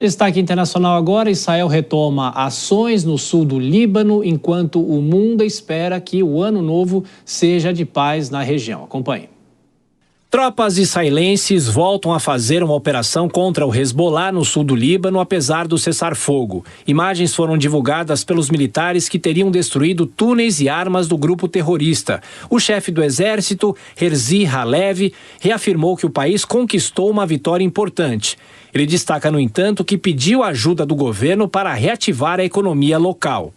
Destaque internacional agora: Israel retoma ações no sul do Líbano, enquanto o mundo espera que o ano novo seja de paz na região. Acompanhe. Tropas israelenses voltam a fazer uma operação contra o Hezbollah no sul do Líbano, apesar do cessar-fogo. Imagens foram divulgadas pelos militares que teriam destruído túneis e armas do grupo terrorista. O chefe do exército, Herzi Halevi, reafirmou que o país conquistou uma vitória importante. Ele destaca, no entanto, que pediu ajuda do governo para reativar a economia local.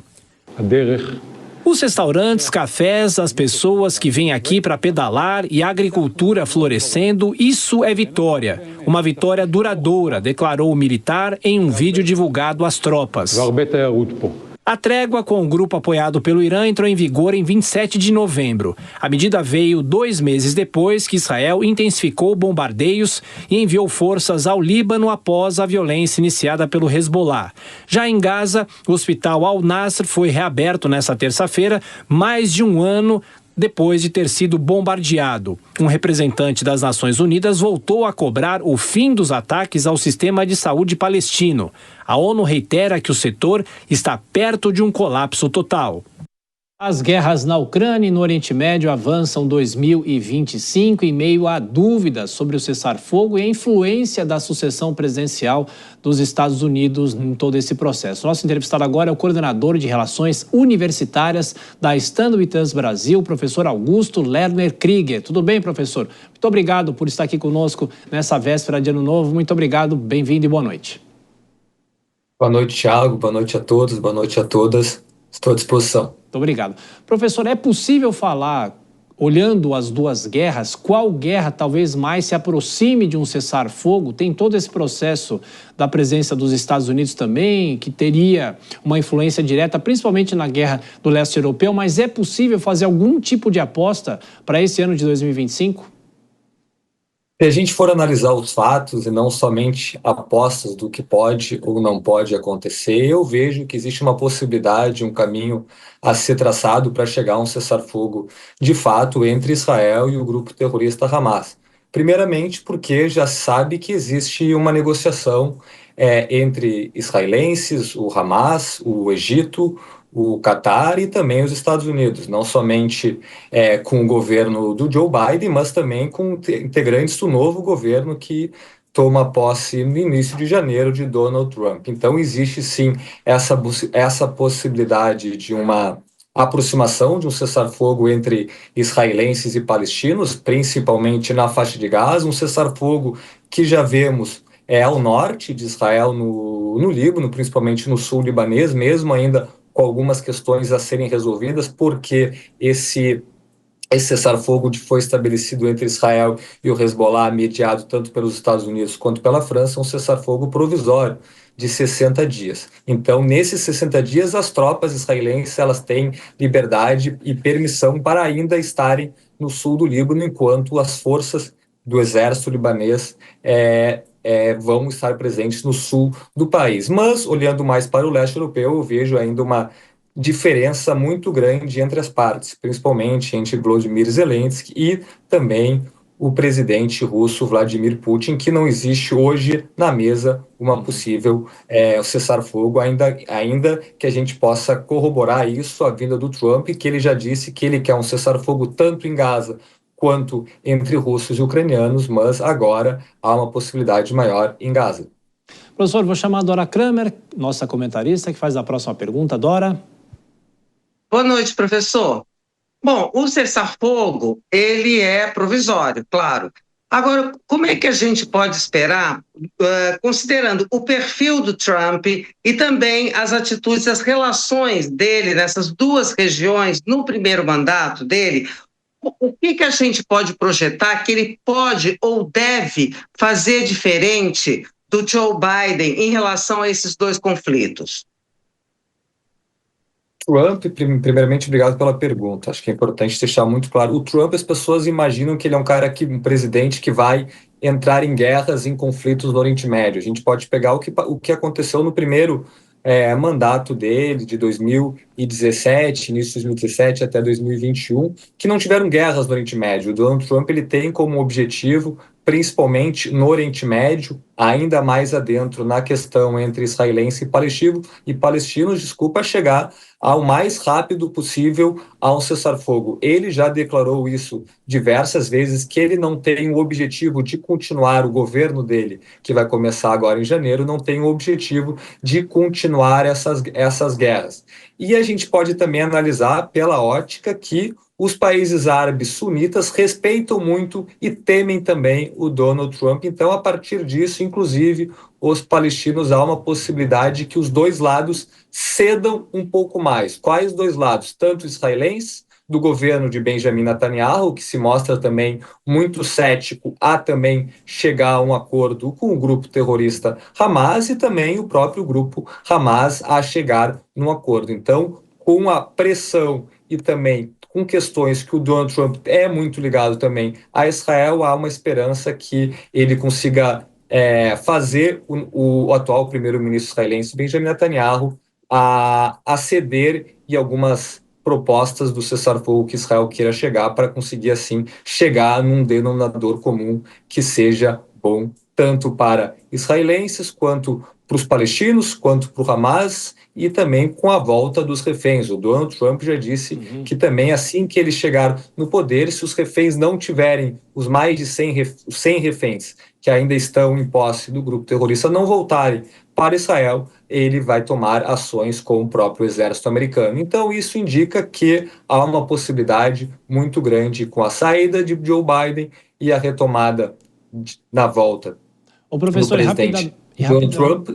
Os restaurantes, cafés, as pessoas que vêm aqui para pedalar e a agricultura florescendo, isso é vitória. Uma vitória duradoura, declarou o militar em um vídeo divulgado às tropas. A trégua com o grupo apoiado pelo Irã entrou em vigor em 27 de novembro. A medida veio 2 meses depois que Israel intensificou bombardeios e enviou forças ao Líbano após a violência iniciada pelo Hezbollah. Já em Gaza, o hospital Al-Nasr foi reaberto nesta terça-feira, mais de um ano depois de ter sido bombardeado. Um representante das Nações Unidas voltou a cobrar o fim dos ataques ao sistema de saúde palestino. A ONU reitera que o setor está perto de um colapso total. As guerras na Ucrânia e no Oriente Médio avançam 2025 em meio a dúvidas sobre o cessar-fogo e a influência da sucessão presidencial dos Estados Unidos em todo esse processo. Nosso entrevistado agora é o coordenador de Relações Universitárias da Stand With Us Brasil, o professor Augusto Lerner Krieger. Tudo bem, professor? Muito obrigado por estar aqui conosco nessa véspera de Ano Novo. Muito obrigado, bem-vindo e boa noite. Boa noite, Thiago. Boa noite a todos, boa noite a todas. Estou à disposição. Muito obrigado. Professor, é possível falar, olhando as duas guerras, qual guerra talvez mais se aproxime de um cessar-fogo? Tem todo esse processo da presença dos Estados Unidos também, que teria uma influência direta, principalmente na guerra do leste europeu, mas é possível fazer algum tipo de aposta para esse ano de 2025? Se a gente for analisar os fatos e não somente apostas do que pode ou não pode acontecer, eu vejo que existe uma possibilidade, um caminho a ser traçado para chegar a um cessar-fogo de fato entre Israel e o grupo terrorista Hamas. Primeiramente porque já se sabe que existe uma negociação entre israelenses, o Hamas, o Egito, o Catar e também os Estados Unidos, não somente com o governo do Joe Biden, mas também com integrantes do novo governo que toma posse no início de janeiro de Donald Trump. Então existe sim essa possibilidade de uma aproximação, de um cessar-fogo entre israelenses e palestinos, principalmente na faixa de Gaza, um cessar-fogo que já vemos ao norte de Israel, no Líbano, principalmente no sul libanês, mesmo ainda com algumas questões a serem resolvidas, porque esse cessar-fogo foi estabelecido entre Israel e o Hezbollah, mediado tanto pelos Estados Unidos quanto pela França, um cessar-fogo provisório de 60 dias. Então, nesses 60 dias, as tropas israelenses elas têm liberdade e permissão para ainda estarem no sul do Líbano, enquanto as forças do exército libanês vão estar presentes no sul do país. Mas, olhando mais para o leste europeu, eu vejo ainda uma diferença muito grande entre as partes, principalmente entre Volodymyr Zelensky e também o presidente russo Vladimir Putin, que não existe hoje na mesa uma possível cessar-fogo, ainda que a gente possa corroborar isso, a vinda do Trump, que ele já disse que ele quer um cessar-fogo tanto em Gaza quanto entre russos e ucranianos, mas agora há uma possibilidade maior em Gaza. Professor, vou chamar a Dora Kramer, nossa comentarista, que faz a próxima pergunta. Dora? Boa noite, professor. Bom, o cessar-fogo, ele é provisório, claro. Agora, como é que a gente pode esperar, considerando o perfil do Trump e também as atitudes, as relações dele nessas duas regiões no primeiro mandato dele, o que a gente pode projetar que ele pode ou deve fazer diferente do Joe Biden em relação a esses dois conflitos? Trump, primeiramente, obrigado pela pergunta. Acho que é importante deixar muito claro. O Trump, as pessoas imaginam que ele é um presidente que vai entrar em guerras, em conflitos no Oriente Médio. A gente pode pegar o que aconteceu no primeiro mandato dele, de 2017, início de 2017 até 2021, que não tiveram guerras no Oriente Médio. O Donald Trump ele tem como objetivo principalmente no Oriente Médio, ainda mais adentro na questão entre israelense e palestinos, chegar ao mais rápido possível a um cessar-fogo. Ele já declarou isso diversas vezes, que ele não tem o objetivo de continuar o governo dele, que vai começar agora em janeiro, não tem o objetivo de continuar essas guerras. E a gente pode também analisar pela ótica que os países árabes sunitas respeitam muito e temem também o Donald Trump. Então, a partir disso, inclusive, os palestinos, há uma possibilidade que os dois lados cedam um pouco mais. Quais dois lados? Tanto israelenses, do governo de Benjamin Netanyahu, que se mostra também muito cético a também chegar a um acordo com o grupo terrorista Hamas, e também o próprio grupo Hamas a chegar num acordo. Então, com a pressão e também com questões que o Donald Trump é muito ligado também a Israel, há uma esperança que ele consiga fazer o atual primeiro-ministro israelense, Benjamin Netanyahu, a ceder em algumas propostas do cessar-fogo que Israel queira chegar, para conseguir, assim, chegar num denominador comum que seja bom tanto para israelenses, quanto para os palestinos, quanto para o Hamas, e também com a volta dos reféns. O Donald Trump já disse que também, assim que ele chegar no poder, se os reféns não tiverem, os mais de 100 reféns que ainda estão em posse do grupo terrorista, não voltarem para Israel, ele vai tomar ações com o próprio exército americano. Então, isso indica que há uma possibilidade muito grande com a saída de Joe Biden e a retomada na volta O professor, do presidente Donald Trump.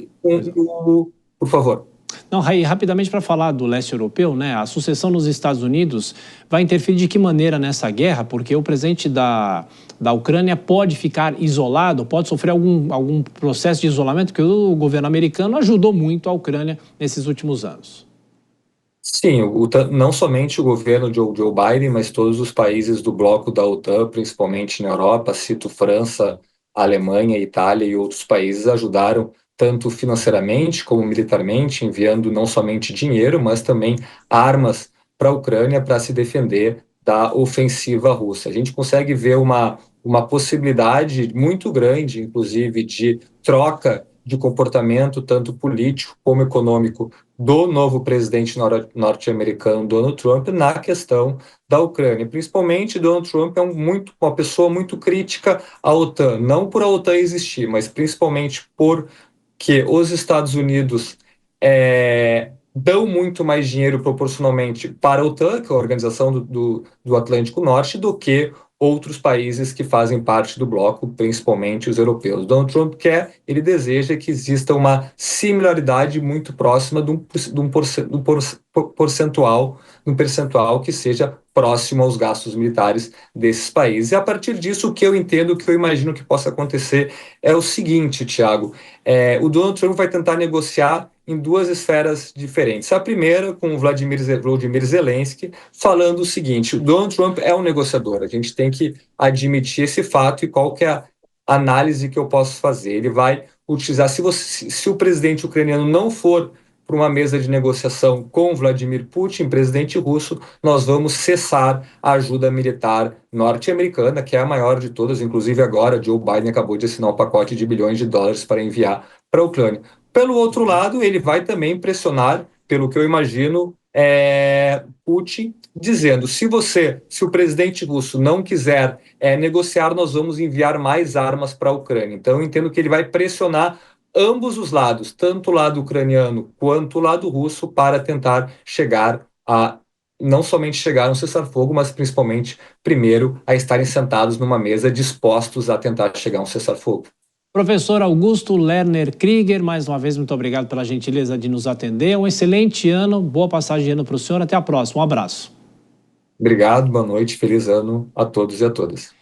Por favor. Não, Raí, rapidamente para falar do leste europeu, né? A sucessão nos Estados Unidos vai interferir de que maneira nessa guerra? Porque o presidente da Ucrânia pode ficar isolado, pode sofrer algum processo de isolamento, porque o governo americano ajudou muito a Ucrânia nesses últimos anos. Sim, não somente o governo de Joe Biden, mas todos os países do bloco da OTAN, principalmente na Europa, cito França, Alemanha, Itália e outros países, ajudaram tanto financeiramente como militarmente, enviando não somente dinheiro, mas também armas para a Ucrânia para se defender da ofensiva russa. A gente consegue ver uma possibilidade muito grande, inclusive, de troca de comportamento, tanto político como econômico, do novo presidente norte-americano, Donald Trump, na questão da Ucrânia. Principalmente, Donald Trump é uma pessoa muito crítica à OTAN, não por a OTAN existir, mas principalmente porque os Estados Unidos dão muito mais dinheiro proporcionalmente para a OTAN, que é a Organização do Atlântico Norte, do que outros países que fazem parte do bloco, principalmente os europeus. Donald Trump ele deseja que exista uma similaridade muito próxima de um percentual que seja próximo aos gastos militares desses países. E a partir disso, o que eu entendo, o que eu imagino que possa acontecer é o seguinte, Tiago, o Donald Trump vai tentar negociar em duas esferas diferentes. A primeira, com o Vladimir Zelensky, falando o seguinte: o Donald Trump é um negociador, a gente tem que admitir esse fato, e qual que é a análise que eu posso fazer? Ele vai utilizar, se o presidente ucraniano não for para uma mesa de negociação com Vladimir Putin, presidente russo, nós vamos cessar a ajuda militar norte-americana, que é a maior de todas. Inclusive agora, Joe Biden acabou de assinar um pacote de bilhões de dólares para enviar para a Ucrânia. Pelo outro lado, ele vai também pressionar, pelo que eu imagino, Putin, dizendo: se o presidente russo não quiser negociar, nós vamos enviar mais armas para a Ucrânia. Então, eu entendo que ele vai pressionar ambos os lados, tanto o lado ucraniano quanto o lado russo, para tentar não somente chegar a um cessar-fogo, mas principalmente, primeiro, a estarem sentados numa mesa dispostos a tentar chegar a um cessar-fogo. Professor Augusto Lerner Krieger, mais uma vez, muito obrigado pela gentileza de nos atender. Um excelente ano, boa passagem de ano para o senhor. Até a próxima. Um abraço. Obrigado, boa noite, feliz ano a todos e a todas.